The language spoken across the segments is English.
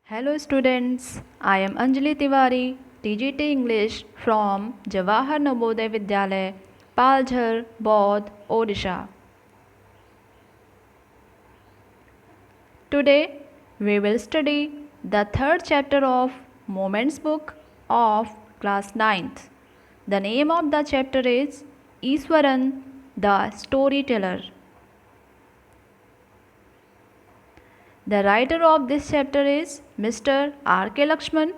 Hello students, I am Anjali Tiwari, TGT English from Jawahar Navodaya Vidyalaya, Paljhar, Bodh, Odisha. Today we will study the third chapter of Moments book of class 9th. The name of the chapter is Iswaran the Storyteller. The writer of this chapter is Mr. R.K. Lakshman,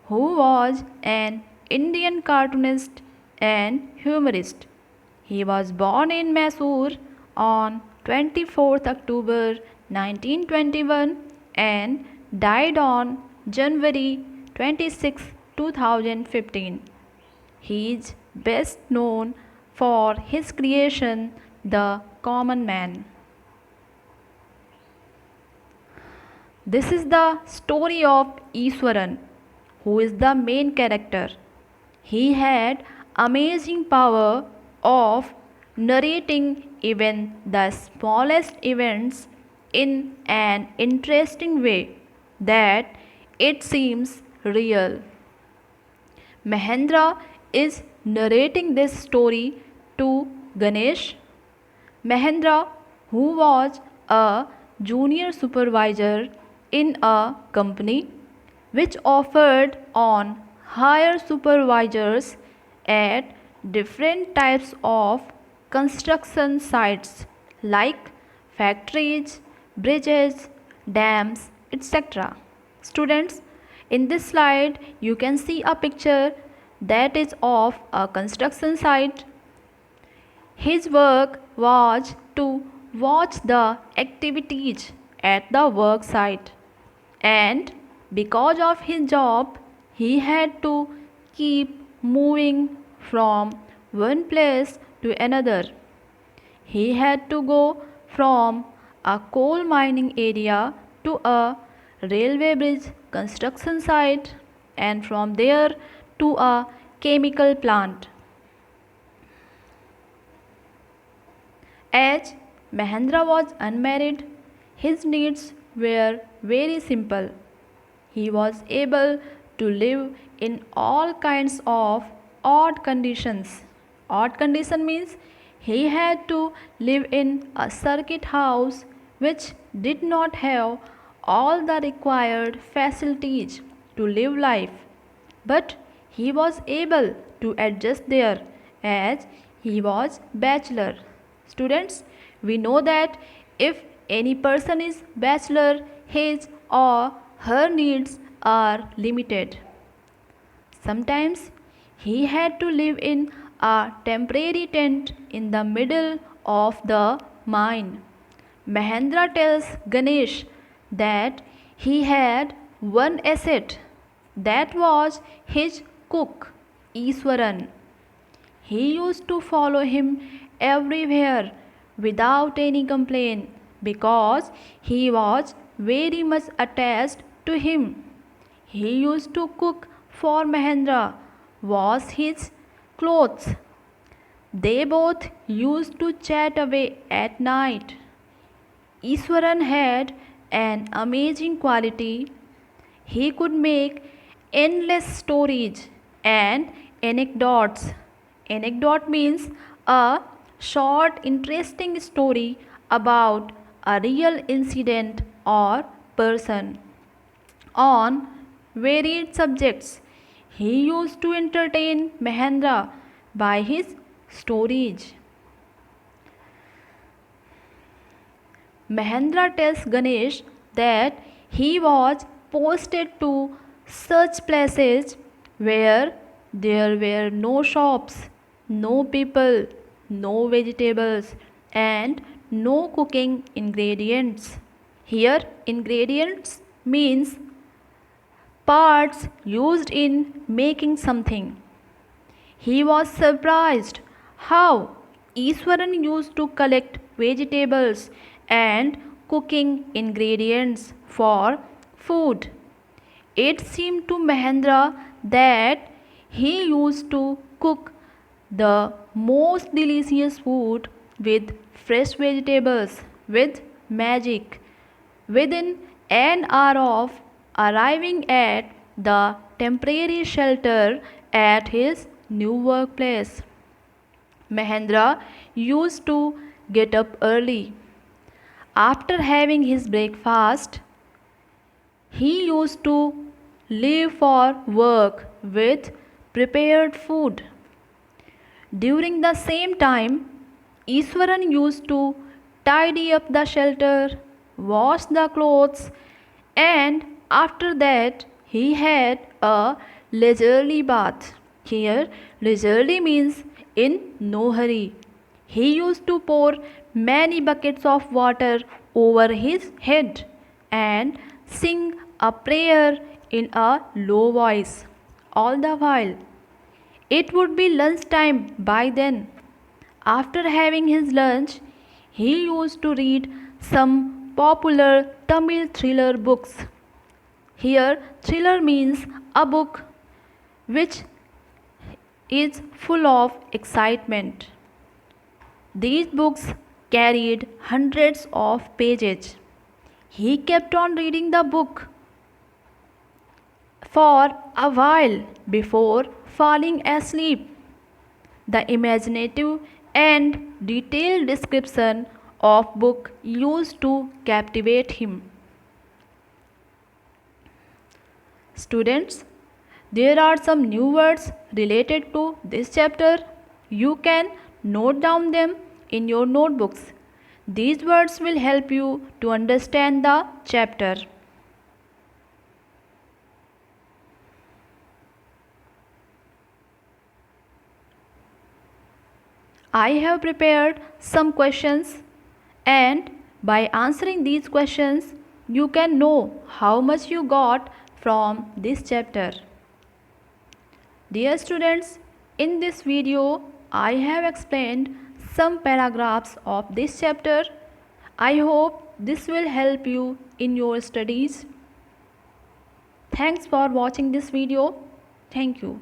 who was an Indian cartoonist and humorist. He was born in Mysore on 24th October 1921 and died on January 26, 2015. He is best known for his creation, The Common Man. This is the story of Iswaran, who is the main character. He had amazing power of narrating even the smallest events in an interesting way that it seems real. Mahendra is narrating this story to Ganesh. Mahendra, who was a junior supervisor in a company which offered on hire supervisors at different types of construction sites like factories, bridges, dams, etc. Students, in this slide you can see a picture that is of a construction site. His work was to watch the activities at the work site, and because of his job he had to keep moving from one place to another. He had to go from a coal mining area to a railway bridge construction site and from there to a chemical plant. As Mahendra was unmarried, his needs were very simple. He was able to live in all kinds of odd conditions. Odd condition means he had to live in a circuit house which did not have all the required facilities to live life. But he was able to adjust there as he was bachelor. Students, we know that if any person is bachelor, his or her needs are limited. Sometimes he had to live in a temporary tent in the middle of the mine. Mahendra tells Ganesh that he had one asset, that was his cook, Iswaran. He used to follow him everywhere without any complaint because he was very much attached to him. He used to cook for Mahendra, wash his clothes. They both used to chat away at night. Iswaran had an amazing quality. He could make endless stories and anecdotes. Anecdote means a short, interesting story about a real incident or person on varied subjects. He used to entertain Mahendra by his stories. Mahendra tells Ganesh that he was posted to such places where there were no shops, no people, no vegetables, and no cooking ingredients. Here, ingredients means parts used in making something. He was surprised how Iswaran used to collect vegetables and cooking ingredients for food. It seemed to Mahendra that he used to cook the most delicious food with fresh vegetables with magic. Within an hour of arriving at the temporary shelter at his new workplace. Mahendra used to get up early. After having his breakfast, he used to leave for work with prepared food. During the same time, Iswaran used to tidy up the shelter, wash the clothes, and after that he had a leisurely bath. Here, leisurely means in no hurry. He used to pour many buckets of water over his head and sing a prayer in a low voice all the while. It would be lunchtime by then. After having his lunch, he used to read some popular Tamil thriller books. Here, thriller means a book which is full of excitement. These books carried hundreds of pages. He kept on reading the book for a while before falling asleep. The imaginative and detailed description of book used to captivate him. Students, there are some new words related to this chapter. You can note down them in your notebooks. These words will help you to understand the chapter. I have prepared some questions, and by answering these questions, you can know how much you got from this chapter. Dear students, in this video, I have explained some paragraphs of this chapter. I hope this will help you in your studies. Thanks for watching this video. Thank you.